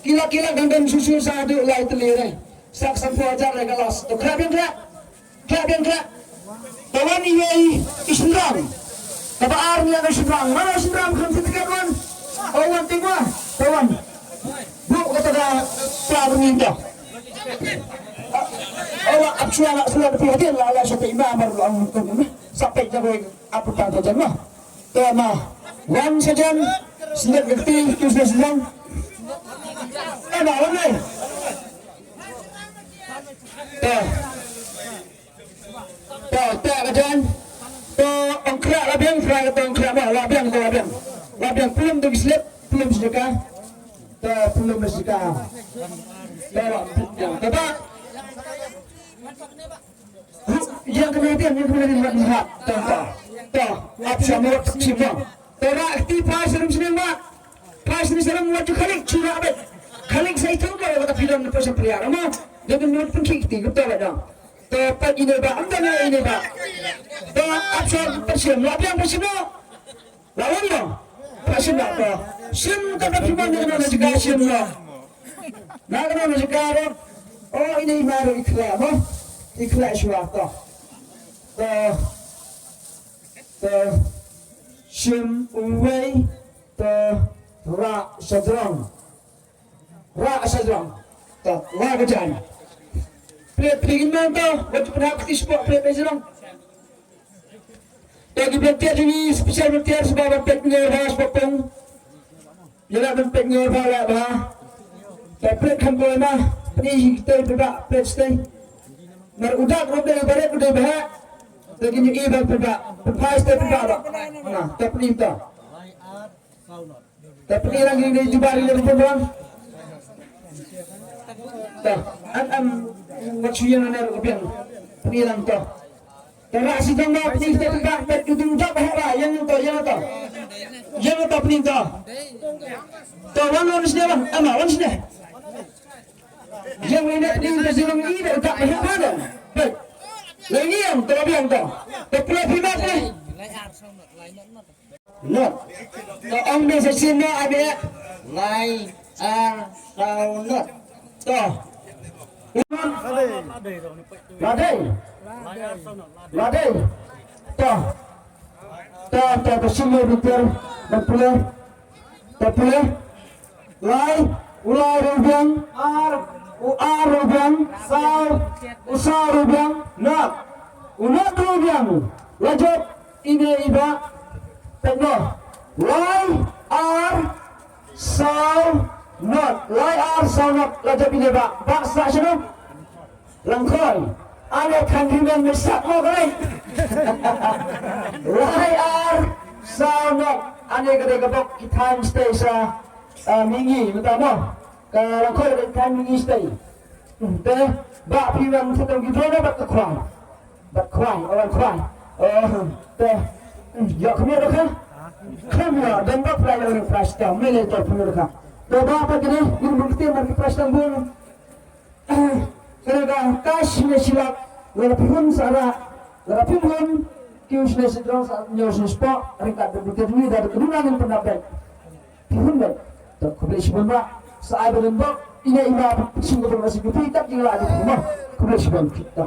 kila gandeng susu sadu lai telire sak sampu ajar le galas to klap tawan ini isndram taba army yang isndram mana isndram kan sitkan awan tingwa tawan bu kata da minta awak absuala sudah berhati lah sampai imam baru sampai jago apa tanda jannah tema wan sajan sendak gerti kisah sedang ada apa ni tak kajian angkrak labiang fly atau angkrak mah labiang belum tu slip belum sedekah belum sedekah tak yang kemudian lihat option nomor cuma aktif pas serum pas ni serum wajib kalik cura abet kalik saya tahu kalau kata film ni pasal pria ramah dengan menurut penkikti betul tak dah tepat ini ba amdana ini ba option pasal labiang pasal lawan lo pasal apa sim kata film ni mana juga sim lo nak mana juga oh ini baru ikhlas suatu sim uway ra sadrang la kajan play mana waktu pernah aktif play sadrang bagi bertiar ini spesial bertiar sebab berpetnya bahas popong jelas berpetnya bahas tapi kan boleh mah ini kita berbak play stay merudak roda barat udah bah lagi ni iba berbak berpais stay berbak nah tapi ni tak tapi ni lagi ni jubari dari pembang tak waktu yang ada ubian ni lang tak kerana si jangka ni stay berbak tak itu tak bahaya yang tak ni tak wan sini wan sini yang ini di dalam ini tak berhubungan. Baik. Lagi yang terbiang tu. Terpulang primat ni. Not. Orang ni sesama ada lai not. Toh. Ladai. Toh. Toh semua betul. Terpulang. Lai ulai rubiang rubiang usar rubiang nak unat rubiang lajat ini iba tengok lai ar not lajat ini ba baksa sini langkoi ada kandungan besar mau kali lai not ada kedai kebok time station mingi pertama kalau kau ada time mingi stay deh bak piwang sedang gitu ada bak kuai orang kuai deh ya kemana kan kemana dan bak pelajar orang plastik meletak pemerintah deh apa gini ini bukti mereka plastik pun mereka kas mesilap mereka pun salah mereka pun kius mesidrong nyos sport mereka berbukti duit dari kedunangan pendapat pun deh kemudian sebenarnya saya berembak ini ibarat sungguh masih kita tinggal di rumah kemudian kita